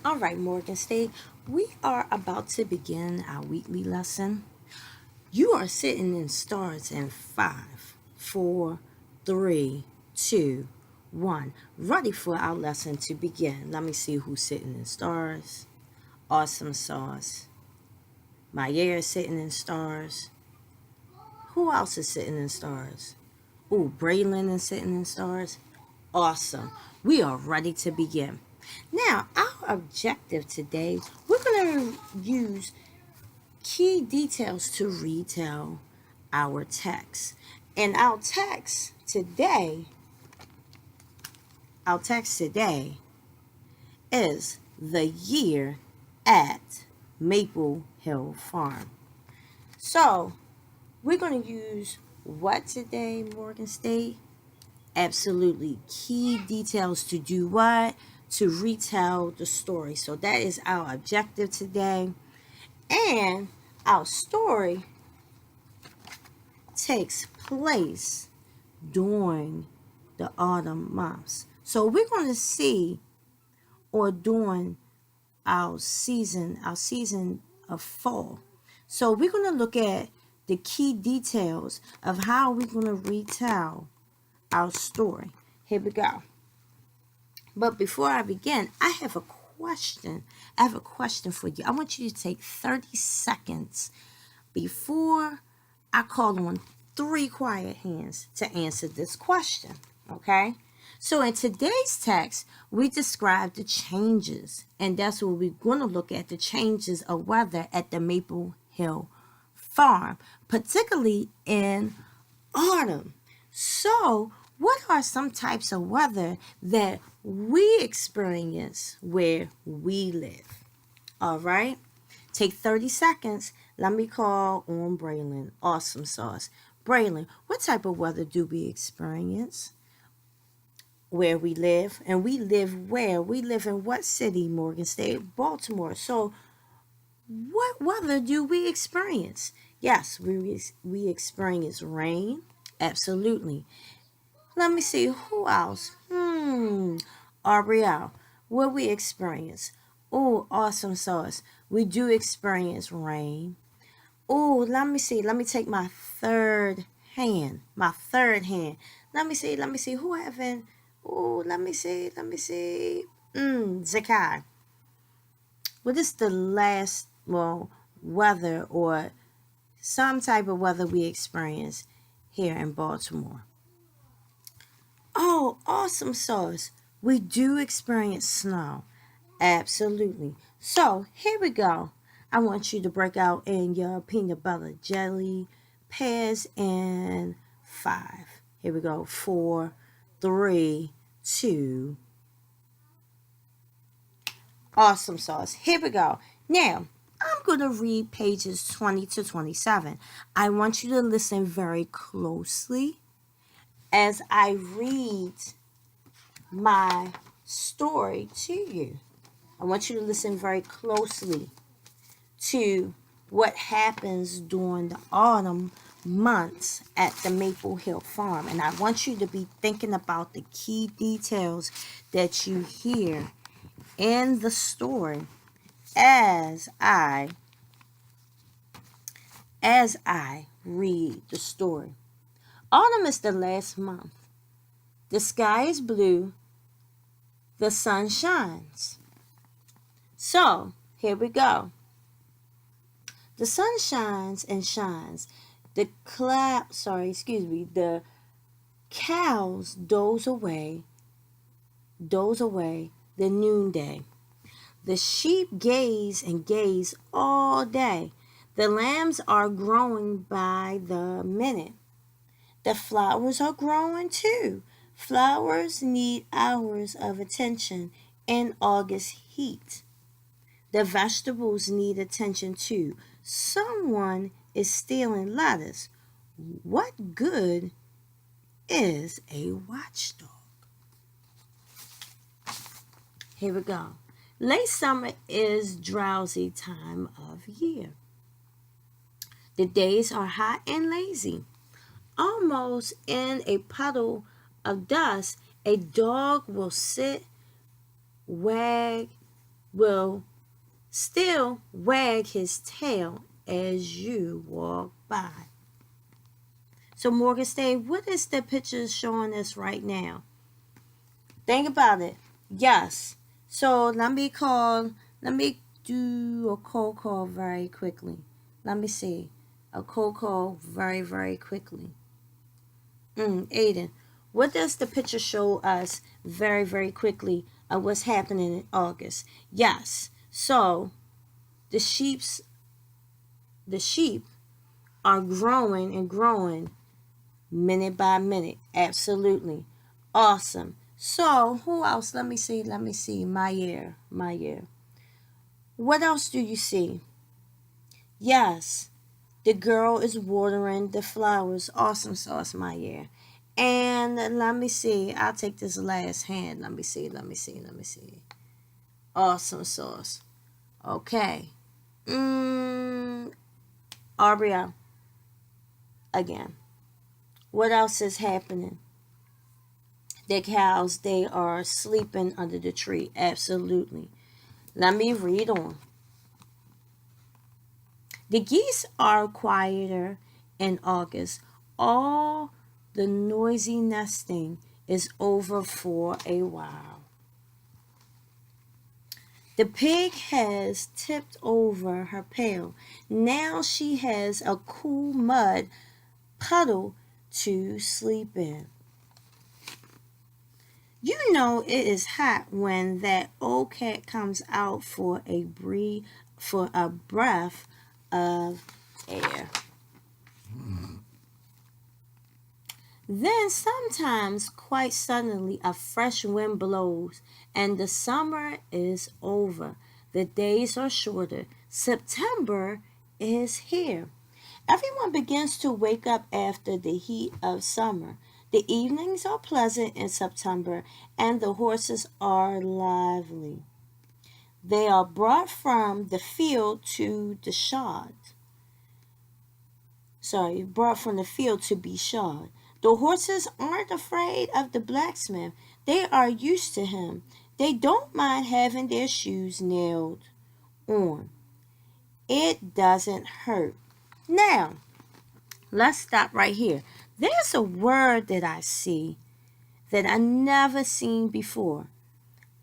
All right, Morgan State, we are about to begin our weekly lesson. You are sitting in stars in 5, 4, 3, 2, 1. Ready for our lesson to begin. Let me see who's sitting in stars. Awesome sauce. Maya is sitting in stars. Who else is sitting in stars? Ooh, Braylon is sitting in stars. Awesome. We are ready to begin. Now, our objective today, we're going to use key details to retell our text. And our text today is the year at Maple Hill Farm. So, we're going to use what today, Morgan State? Absolutely. Key details to do what? To retell the story. So that is our objective today. And our story takes place during the autumn months. So we're going to see, or during our season of fall. So we're going to look at the key details of how we're going to retell our story. Here we go. But before I begin, I have a question. I have a question for you. I want you to take 30 seconds before I call on 3 quiet hands to answer this question. Okay? So in today's text, we describe the changes, and that's what we're going to look at, the changes of weather at the Maple Hill Farm, particularly in autumn. So, what are some types of weather that we experience where we live? All right. Take 30 seconds. Let me call on Braylon. Awesome sauce. Braylon, what type of weather do we experience where we live? And we live where? We live in what city, Morgan State? Baltimore. So, what weather do we experience? Yes, we experience rain. Absolutely. Let me see who else. Ariel, what we experience? Oh, awesome sauce. We do experience rain. Oh, let me see. Let me take my third hand. My third hand. Let me see. Let me see who having. Oh, let me see. Let me see. Zakai. What is the last weather or some type of weather we experience here in Baltimore? Oh, awesome sauce. We do experience snow. Absolutely. So here we go. I want you to break out in your peanut butter jelly pears in 5. Here we go. 4, 3, 2. Awesome sauce. Here we go. Now, I'm going to read pages 20 to 27. I want you to listen very closely as I read my story to you. I want you to listen very closely to what happens during the autumn months at the Maple Hill Farm. And I want you to be thinking about the key details that you hear in the story as I read the story. Autumn is the last month. The sky is blue. The sun shines. So, here we go. The sun shines and shines. The cows doze away the noonday. The sheep gaze and gaze all day. The lambs are growing by the minute. The flowers are growing too. Flowers need hours of attention in August heat. The vegetables need attention too. Someone is stealing lettuce. What good is a watchdog? Here we go. Late summer is drowsy time of year. The days are hot and lazy. Almost in a puddle of dust, a dog will sit, wag will still wag his tail as you walk by. So Morgan State, what is the picture showing us right now? Think about it. Yes. So let me do a cold call very quickly. Let me see. A cold call very, very quickly. Aiden, what does the picture show us very, very quickly of what's happening in August? Yes. So the sheep are growing and growing minute by minute. Absolutely. Awesome. So who else? Let me see. My year. What else do you see? Yes. The girl is watering the flowers. Awesome sauce, my year. And let me see. I'll take this last hand. Let me see. Awesome sauce. Okay. Aria. Again. What else is happening? The cows, they are sleeping under the tree. Absolutely. Let me read on. The geese are quieter in August. All the noisy nesting is over for a while. The pig has tipped over her pail. Now she has a cool mud puddle to sleep in. You know it is hot when that old cat comes out for a breath of air. Then sometimes, quite suddenly, a fresh wind blows, and the summer is over. The days are shorter. September is here. Everyone begins to wake up after the heat of summer. The evenings are pleasant in September, and the horses are lively. They are brought from the field to the shod. Brought from the field to be shod. The horses aren't afraid of the blacksmith. They are used to him. They don't mind having their shoes nailed on. It doesn't hurt. Now, let's stop right here. There's a word that I see that I never seen before.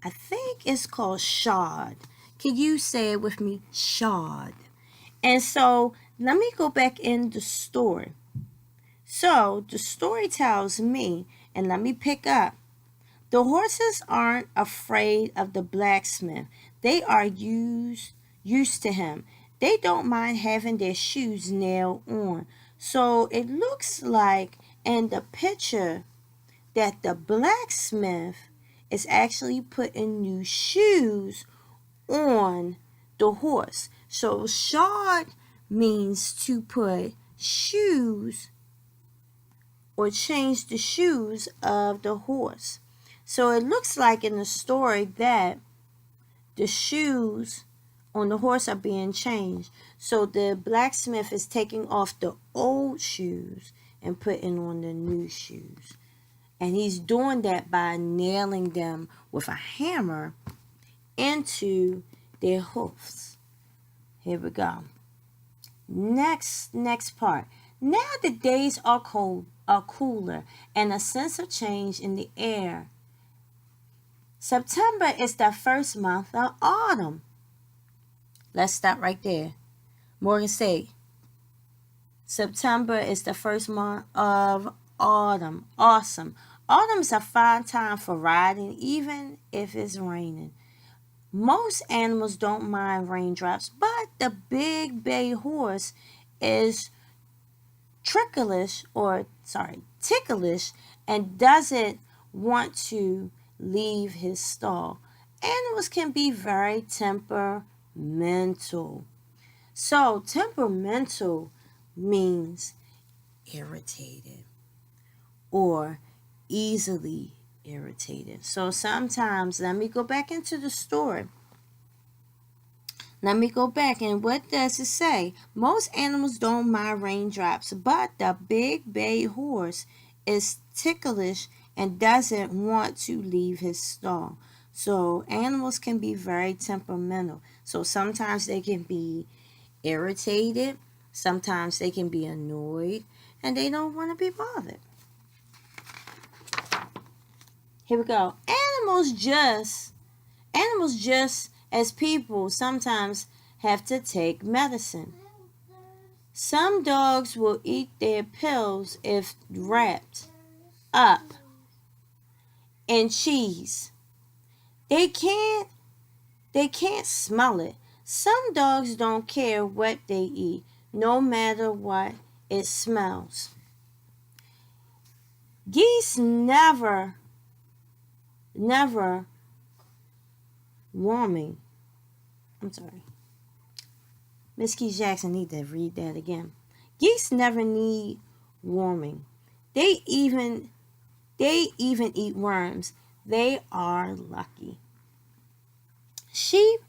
I think it's called shod. Can you say it with me? Shod. And so let me go back in the story. So the story tells me, and let me pick up. The horses aren't afraid of the blacksmith. They are used to him. They don't mind having their shoes nailed on. So it looks like in the picture that the blacksmith is actually putting new shoes on the horse. So shod means to put shoes or change the shoes of the horse. So it looks like in the story that the shoes on the horse are being changed. So the blacksmith is taking off the old shoes and putting on the new shoes. And he's doing that by nailing them with a hammer into their hoofs. Here we go. Next part. Now the days are cooler, and a sense of change in the air. September is the first month of autumn. Let's stop right there. Morgan say, September is the first month of autumn. Awesome. Autumn's a fine time for riding, even if it's raining. Most animals don't mind raindrops, but the big bay horse is ticklish and doesn't want to leave his stall. Animals can be very temperamental. So temperamental means irritated or easily irritated. So sometimes, let me go back into the story. Let me go back, and what does it say? Most animals don't mind raindrops, but the big bay horse is ticklish and doesn't want to leave his stall. So animals can be very temperamental. So sometimes they can be irritated, sometimes they can be annoyed, and they don't want to be bothered. Here we go. Animals just as people sometimes have to take medicine. Some dogs will eat their pills if wrapped up in cheese. They can't they can't smell it. Some dogs don't care what they eat, no matter what it smells. Geese never warming. I'm sorry. Miss Keys Jackson need to read that again. Geese never need warming. They even eat worms. They are lucky. Sheep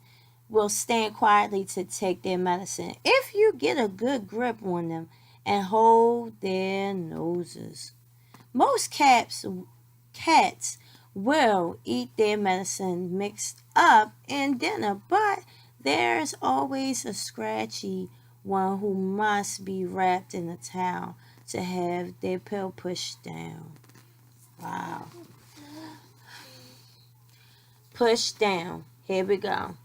will stand quietly to take their medicine if you get a good grip on them and hold their noses. Most cats will eat their medicine mixed up in dinner, but there's always a scratchy one who must be wrapped in a towel to have their pill pushed down. Wow. Pushed down. Here we go.